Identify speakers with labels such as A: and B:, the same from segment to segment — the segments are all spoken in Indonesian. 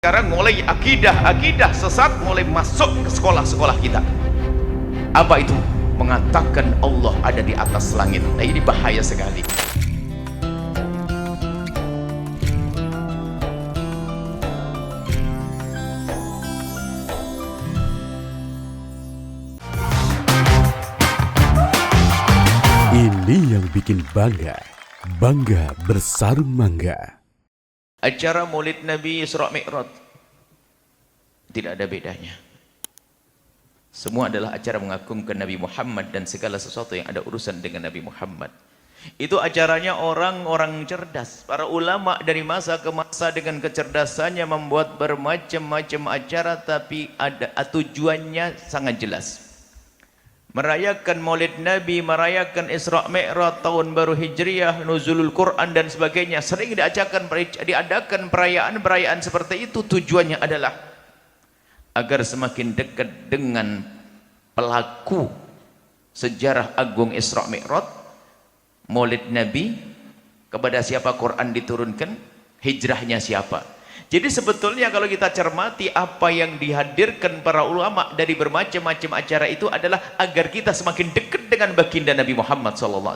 A: Sekarang mulai akidah sesat mulai masuk ke sekolah-sekolah kita. Apa itu? Mengatakan Allah ada di atas langit. Nah, ini bahaya sekali.
B: Ini yang bikin bangga bersarung mangga.
A: Acara Maulid Nabi Isra Mi'raj tidak ada bedanya. Semua adalah acara mengagungkan Nabi Muhammad dan segala sesuatu yang ada urusan dengan Nabi Muhammad. Itu acaranya orang-orang cerdas. Para ulama dari masa ke masa dengan kecerdasannya membuat bermacam-macam acara, tapi ada tujuannya sangat jelas. Merayakan Maulid Nabi, merayakan Isra Mi'raj, tahun baru Hijriah, nuzulul Quran dan sebagainya. Sering diadakan perayaan-perayaan seperti itu. Tujuannya adalah agar semakin dekat dengan pelaku sejarah agung Isra Mi'raj, Maulid Nabi, kepada siapa Quran diturunkan, hijrahnya siapa. Jadi sebetulnya kalau kita cermati apa yang dihadirkan para ulama dari bermacam-macam acara itu adalah agar kita semakin dekat dengan baginda Nabi Muhammad SAW.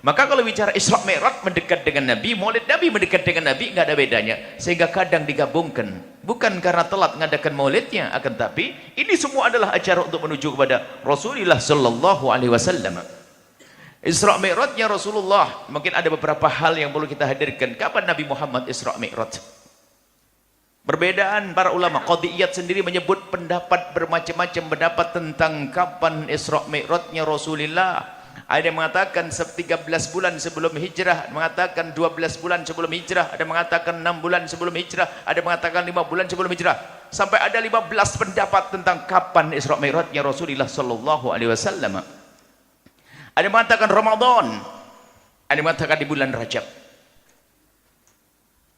A: Maka kalau bicara Isra Mi'raj mendekat dengan Nabi, Maulid Nabi mendekat dengan Nabi, nggak ada bedanya. Sehingga kadang digabungkan, bukan karena telat mengadakan maulidnya, akan tapi ini semua adalah acara untuk menuju kepada Rasulullah SAW. Isra Mi'rajnya Rasulullah, mungkin ada beberapa hal yang perlu kita hadirkan. Kapan Nabi Muhammad Isra Mi'raj? Perbedaan para ulama. Qadiyat sendiri menyebut pendapat, bermacam-macam pendapat tentang kapan Isra Mi'rajnya Rasulullah. Ada yang mengatakan 13 bulan sebelum hijrah, mengatakan 12 bulan sebelum hijrah, ada yang mengatakan 6 bulan sebelum hijrah, ada yang mengatakan 5 bulan sebelum hijrah. Sampai ada 15 pendapat tentang kapan Isra Mi'rajnya Rasulullah sallallahu alaihi wasallam. Ada yang mengatakan Ramadan, ada yang mengatakan di bulan Rajab.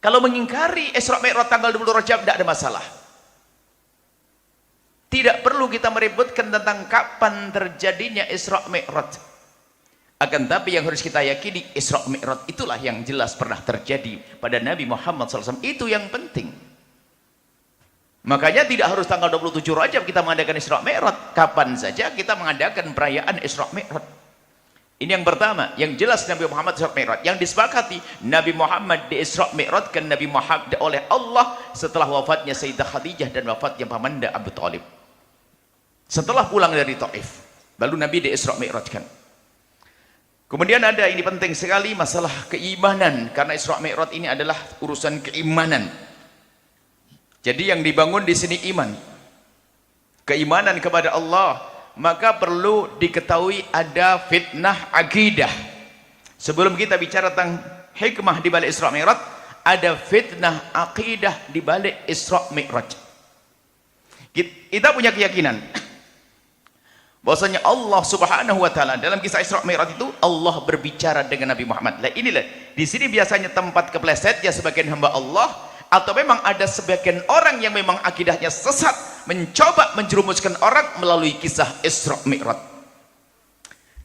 A: Kalau mengingkari Isra Mi'raj tanggal 20 Rajab tidak ada masalah. Tidak perlu kita meributkan tentang kapan terjadinya Isra Mi'raj. Akan tapi yang harus kita yakini, Isra Mi'raj itulah yang jelas pernah terjadi pada Nabi Muhammad SAW. Itu yang penting. Makanya tidak harus tanggal 27 Rajab kita mengadakan Isra Mi'raj. Kapan saja kita mengadakan perayaan Isra Mi'raj. Ini yang pertama, yang jelas Nabi Muhammad Isra Mi'raj. Yang disepakati, Nabi Muhammad di Isra Mi'raj kan Nabi Muhammad oleh Allah setelah wafatnya Sayyidah Khadijah dan wafatnya Pamanda Abu Talib. Setelah pulang dari Taif, lalu Nabi di Isra Mi'raj kan. Kemudian ada, ini penting sekali, masalah keimanan, karena Isra Mi'raj ini adalah urusan keimanan. Jadi yang dibangun di sini iman, keimanan kepada Allah. Maka perlu diketahui ada fitnah akidah. Sebelum kita bicara tentang hikmah di balik Isra Mi'raj, ada fitnah akidah di balik Isra Mi'raj. Kita punya keyakinan bahwasanya Allah Subhanahu wa taala dalam kisah Isra Mi'raj itu Allah berbicara dengan Nabi Muhammad. Nah, inilah di sini biasanya tempat keplesetnya sebagian hamba Allah, atau memang ada sebagian orang yang memang akidahnya sesat mencoba menjerumuskan orang melalui kisah Isra Mi'raj.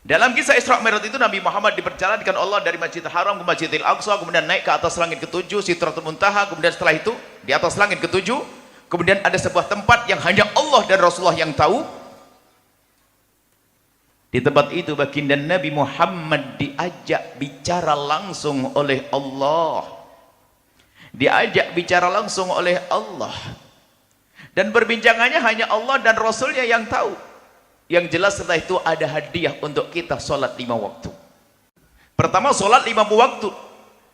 A: Dalam kisah Isra Mi'raj itu Nabi Muhammad diperjalankan Allah dari Masjidil Haram ke Masjidil Aqsa, kemudian naik ke atas langit ketujuh, Sidratul Muntaha, kemudian setelah itu di atas langit ketujuh, kemudian ada sebuah tempat yang hanya Allah dan Rasulullah yang tahu. Di tempat itu baginda Nabi Muhammad diajak bicara langsung oleh Allah. Diajak bicara langsung oleh Allah. Dan perbincangannya hanya Allah dan Rasulnya yang tahu. Yang jelas setelah itu ada hadiah untuk kita sholat 5 waktu. Pertama, sholat 5 waktu.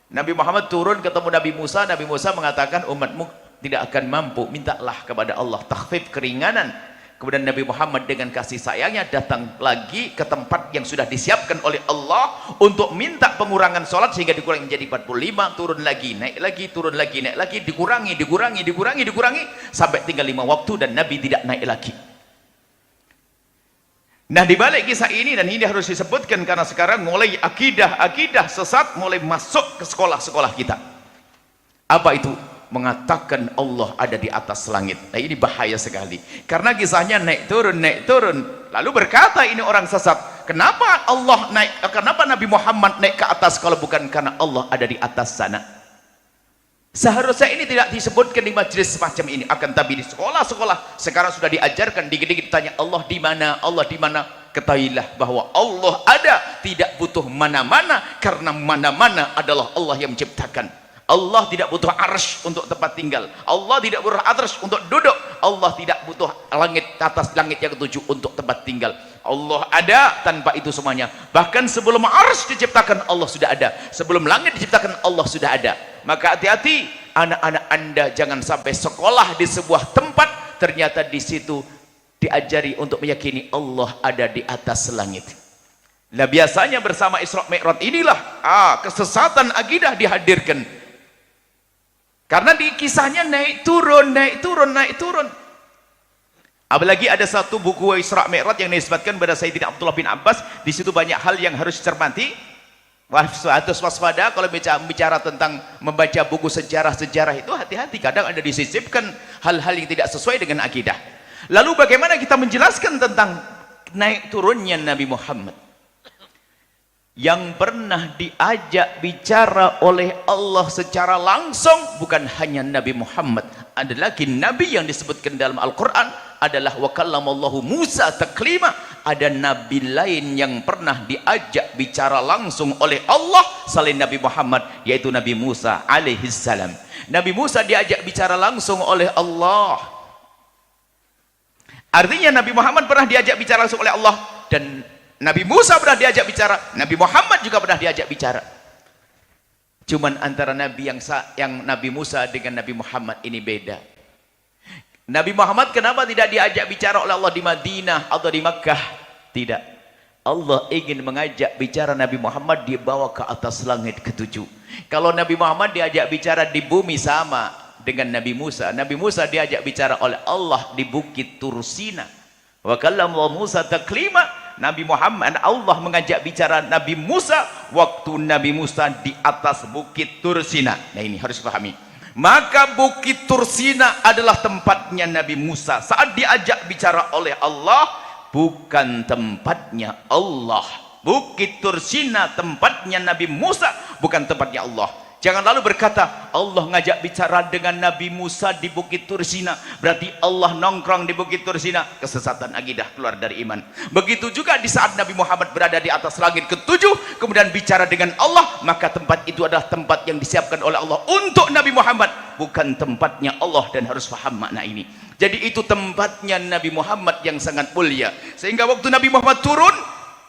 A: Nabi Muhammad turun ketemu Nabi Musa. Nabi Musa mengatakan umatmu tidak akan mampu, mintalah kepada Allah takhfif, keringanan. Kemudian Nabi Muhammad dengan kasih sayangnya datang lagi ke tempat yang sudah disiapkan oleh Allah untuk minta pengurangan sholat sehingga dikurangi menjadi 45, turun lagi, naik lagi, turun lagi, naik lagi, dikurangi sampai tinggal 5 waktu dan Nabi tidak naik lagi. Nah, di balik kisah ini, dan ini harus disebutkan karena sekarang mulai akidah sesat mulai masuk ke sekolah-sekolah kita. Apa itu? Mengatakan Allah ada di atas langit. Nah, ini bahaya sekali karena kisahnya naik turun. Lalu berkata ini orang sesat, kenapa Allah naik, kenapa Nabi Muhammad naik ke atas kalau bukan karena Allah ada di atas sana? Seharusnya ini tidak disebutkan di majelis semacam ini, akan tapi di sekolah-sekolah sekarang sudah diajarkan. Dikit-dikit ditanya Allah di mana, Allah di mana. Ketahuilah bahwa Allah ada, tidak butuh mana-mana, karena mana-mana adalah Allah yang menciptakan. Allah tidak butuh arsy untuk tempat tinggal, Allah tidak butuh arsy untuk duduk, Allah tidak butuh langit atas langit yang ketujuh untuk tempat tinggal. Allah ada tanpa itu semuanya. Bahkan sebelum arsy diciptakan Allah sudah ada, sebelum langit diciptakan Allah sudah ada. Maka hati-hati anak-anak Anda, jangan sampai sekolah di sebuah tempat ternyata di situ diajari untuk meyakini Allah ada di atas langit. Nah, biasanya bersama Isra Mi'raj inilah kesesatan akidah dihadirkan. Karena di kisahnya naik turun, naik turun, naik turun. Apalagi ada satu buku Isra Mi'raj yang disebutkan pada Sayyidina Abdullah bin Abbas. Di situ banyak hal yang harus dicermati. Harus waspada kalau bicara tentang membaca buku sejarah-sejarah itu, hati-hati. Kadang ada disisipkan hal-hal yang tidak sesuai dengan akidah. Lalu bagaimana kita menjelaskan tentang naik turunnya Nabi Muhammad yang pernah diajak bicara oleh Allah secara langsung? Bukan hanya Nabi Muhammad, ada lagi Nabi yang disebutkan dalam Al-Quran adalah wa kallamallahu Musa taklima. Ada Nabi lain yang pernah diajak bicara langsung oleh Allah selain Nabi Muhammad, yaitu Nabi Musa alaihissalam. Nabi Musa diajak bicara langsung oleh Allah. Artinya Nabi Muhammad pernah diajak bicara langsung oleh Allah, dan Nabi Musa pernah diajak bicara, Nabi Muhammad juga pernah diajak bicara. Cuman antara Nabi yang Nabi Musa dengan Nabi Muhammad ini beda. Nabi Muhammad kenapa tidak diajak bicara oleh Allah di Madinah atau di Makkah? Tidak. Allah ingin mengajak bicara Nabi Muhammad dibawa ke atas langit ketujuh. Kalau Nabi Muhammad diajak bicara di bumi sama dengan Nabi Musa. Nabi Musa diajak bicara oleh Allah di Bukit Tursina. Wa kallamallahu Musa taklima. Nabi Muhammad, Allah mengajak bicara Nabi Musa waktu Nabi Musa di atas Bukit Tursina. Nah, ini harus dipahami. Maka Bukit Tursina adalah tempatnya Nabi Musa saat diajak bicara oleh Allah, bukan tempatnya Allah. Bukit Tursina tempatnya Nabi Musa, bukan tempatnya Allah. Jangan lalu berkata Allah ngajak bicara dengan Nabi Musa di Bukit Tursina, berarti Allah nongkrong di Bukit Tursina. Kesesatan akidah, keluar dari iman. Begitu juga di saat Nabi Muhammad berada di atas langit ketujuh kemudian bicara dengan Allah, maka tempat itu adalah tempat yang disiapkan oleh Allah untuk Nabi Muhammad, bukan tempatnya Allah. Dan harus paham makna ini. Jadi itu tempatnya Nabi Muhammad yang sangat mulia, sehingga waktu Nabi Muhammad turun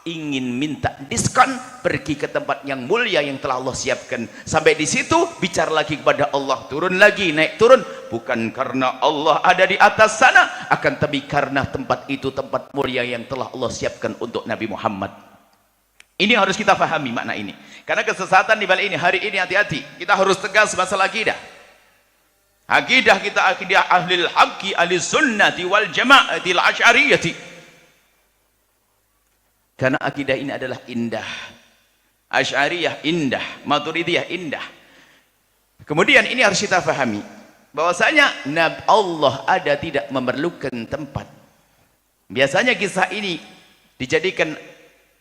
A: ingin minta diskon, pergi ke tempat yang mulia yang telah Allah siapkan. Sampai di situ bicara lagi kepada Allah, turun lagi, naik turun, bukan karena Allah ada di atas sana, akan tapi karena tempat itu tempat mulia yang telah Allah siapkan untuk Nabi Muhammad. Ini harus kita pahami makna ini, karena kesesatan di balik ini. Hari ini hati-hati, kita harus tegas masalah akidah. Akidah kita akidah ahlil haqqi ahli sunnati wal jama'ati al asy'ariyati. Karena akidah ini adalah indah. Asy'ariyah indah, Maturidiyah indah. Kemudian ini harus kita pahami bahwasanya Allah ada tidak memerlukan tempat. Biasanya kisah ini dijadikan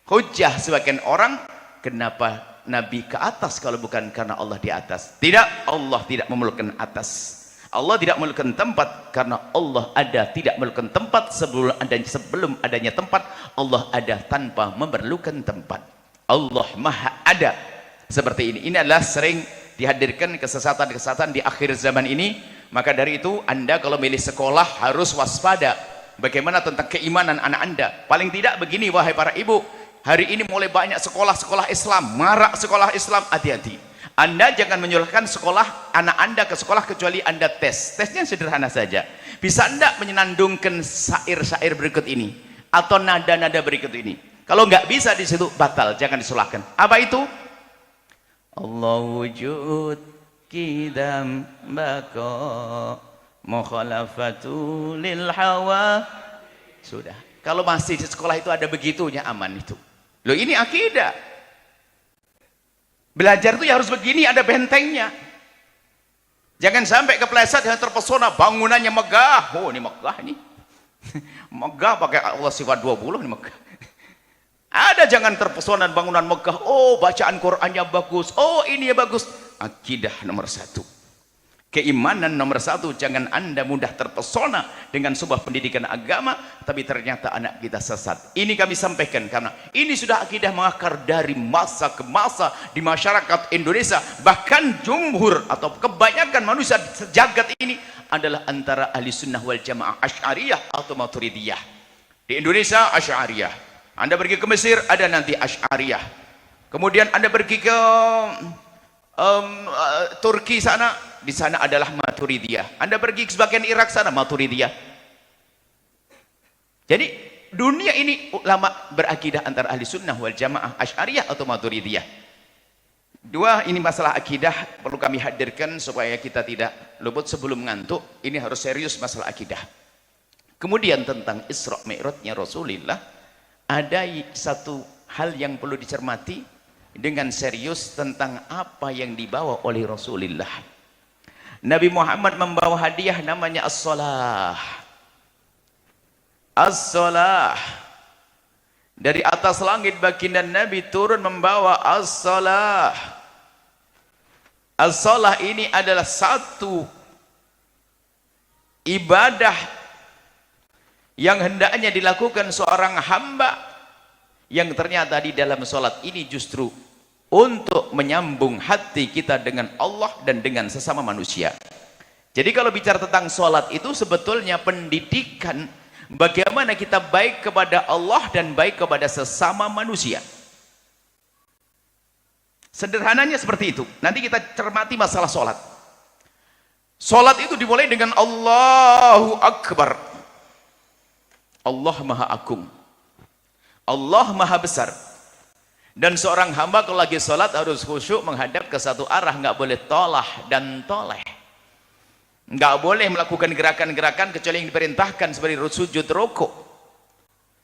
A: hujjah sebagian orang, kenapa Nabi ke atas kalau bukan karena Allah di atas? Tidak, Allah tidak memerlukan atas. Allah tidak memerlukan tempat karena Allah ada tidak memerlukan tempat. Sebelum adanya tempat, Allah ada tanpa memerlukan tempat. Allah maha ada. Seperti ini. Ini adalah sering dihadirkan kesesatan-kesesatan di akhir zaman ini. Maka dari itu Anda kalau milih sekolah harus waspada. Bagaimana tentang keimanan anak Anda? Paling tidak begini wahai para ibu, hari ini mulai banyak sekolah-sekolah Islam, marak sekolah Islam. Hati-hati. Anda jangan menyulahkan sekolah anak Anda ke sekolah kecuali Anda tes. Tesnya sederhana saja. Bisa Anda menyenandungkan syair-syair berikut ini atau nada-nada berikut ini? Kalau nggak bisa di situ batal, jangan disulahkan. Apa itu? Allah wujud kidam baqa mukhalafatu lil hawa. Sudah. Kalau masih di sekolah itu ada begitunya, aman itu. Loh, ini akidah. Belajar itu ya harus begini, ada bentengnya. Jangan sampai kepleset yang terpesona bangunannya megah. Oh, ini megah ini. Megah pakai Allah sifat 20 ini megah. Ada jangan terpesona bangunan megah. Oh, bacaan Qur'annya bagus. Oh, ini ya bagus. Akidah nomor 1. Keimanan nomor satu, jangan Anda mudah terpesona dengan sebuah pendidikan agama, tapi ternyata anak kita sesat. Ini kami sampaikan karena ini sudah akidah mengakar dari masa ke masa di masyarakat Indonesia. Bahkan jumhur atau kebanyakan manusia sejagat ini adalah antara ahli sunnah wal jamaah Asy'ariyah atau Maturidiyah. Di Indonesia Asy'ariyah. Anda pergi ke Mesir ada nanti Asy'ariyah. Kemudian Anda pergi ke Turki sana, di sana adalah Maturidiyah. Anda pergi ke sebagian Irak sana Maturidiyah. Jadi dunia ini ulama berakidah antara ahli sunnah wal jamaah Asy'ariyah atau Maturidiyah. Dua, ini masalah akidah perlu kami hadirkan supaya kita tidak luput sebelum ngantuk. Ini harus serius masalah akidah. Kemudian tentang Isra Mi'rajnya Rasulullah, ada satu hal yang perlu dicermati dengan serius tentang apa yang dibawa oleh Rasulullah. Nabi Muhammad membawa hadiah namanya as-salah. As-salah. Dari atas langit baginda Nabi turun membawa as-salah. As-salah ini adalah satu ibadah yang hendaknya dilakukan seorang hamba, yang ternyata di dalam sholat ini justru untuk menyambung hati kita dengan Allah dan dengan sesama manusia. Jadi kalau bicara tentang sholat itu sebetulnya pendidikan bagaimana kita baik kepada Allah dan baik kepada sesama manusia. Sederhananya seperti itu. Nanti kita cermati masalah sholat. Sholat itu dimulai dengan Allahu Akbar. Allah Maha Agung, Allah Maha Besar. Dan seorang hamba kalau lagi sholat harus khusyuk menghadap ke satu arah, nggak boleh tolah dan toleh, nggak boleh melakukan gerakan-gerakan kecuali yang diperintahkan seperti sujud rukuk.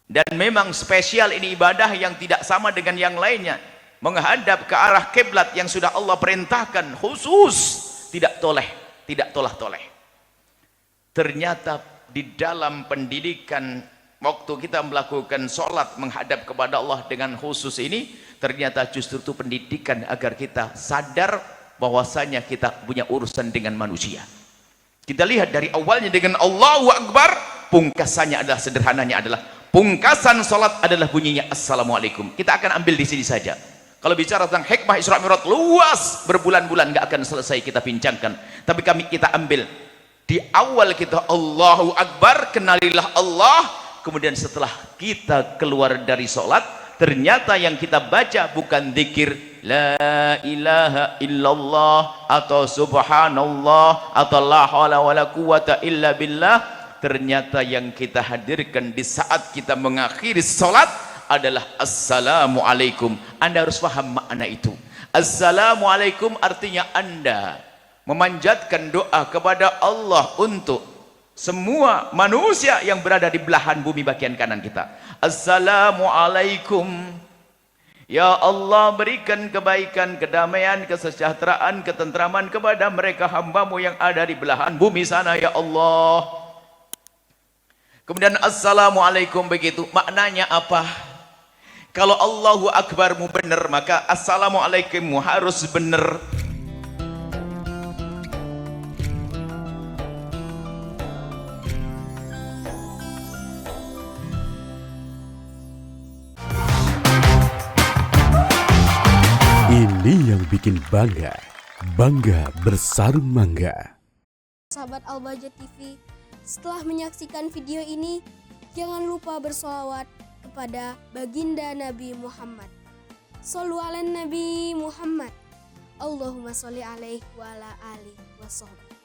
A: Dan memang spesial ini ibadah yang tidak sama dengan yang lainnya, menghadap ke arah kiblat yang sudah Allah perintahkan khusus, tidak toleh, tidak tolah-toleh. Ternyata di dalam pendidikan waktu kita melakukan sholat menghadap kepada Allah dengan khusus ini, ternyata justru itu pendidikan agar kita sadar bahwasanya kita punya urusan dengan manusia. Kita lihat dari awalnya dengan Allahu Akbar, pungkasannya adalah, sederhananya adalah, pungkasan sholat adalah bunyinya Assalamualaikum. Kita akan ambil di sini saja. Kalau bicara tentang hikmah Isra Mi'raj luas, berbulan-bulan nggak akan selesai kita bincangkan. Tapi kita ambil di awal kita Allahu Akbar, kenalilah Allah. Kemudian setelah kita keluar dari sholat, ternyata yang kita baca bukan zikir la ilaha illallah atau subhanallah atau la haula wala quwata illa billah. Ternyata yang kita hadirkan di saat kita mengakhiri sholat adalah assalamualaikum. Anda harus paham makna itu. Assalamualaikum artinya Anda memanjatkan doa kepada Allah untuk semua manusia yang berada di belahan bumi bagian kanan kita. Assalamualaikum. Ya Allah, berikan kebaikan, kedamaian, kesejahteraan, ketentraman kepada mereka hamba-Mu yang ada di belahan bumi sana ya Allah. Kemudian assalamualaikum, begitu maknanya apa? Kalau Allahu Akbarmu benar, maka assalamualaikummu harus benar.
B: Ini yang bikin bangga, bangga bersarung mangga.
C: Sahabat Al-Bahjah TV, setelah menyaksikan video ini, jangan lupa bersolawat kepada baginda Nabi Muhammad. Shollu ala Nabi Muhammad. Allahumma sholli alaihi wa ala alihi wa sahbihi.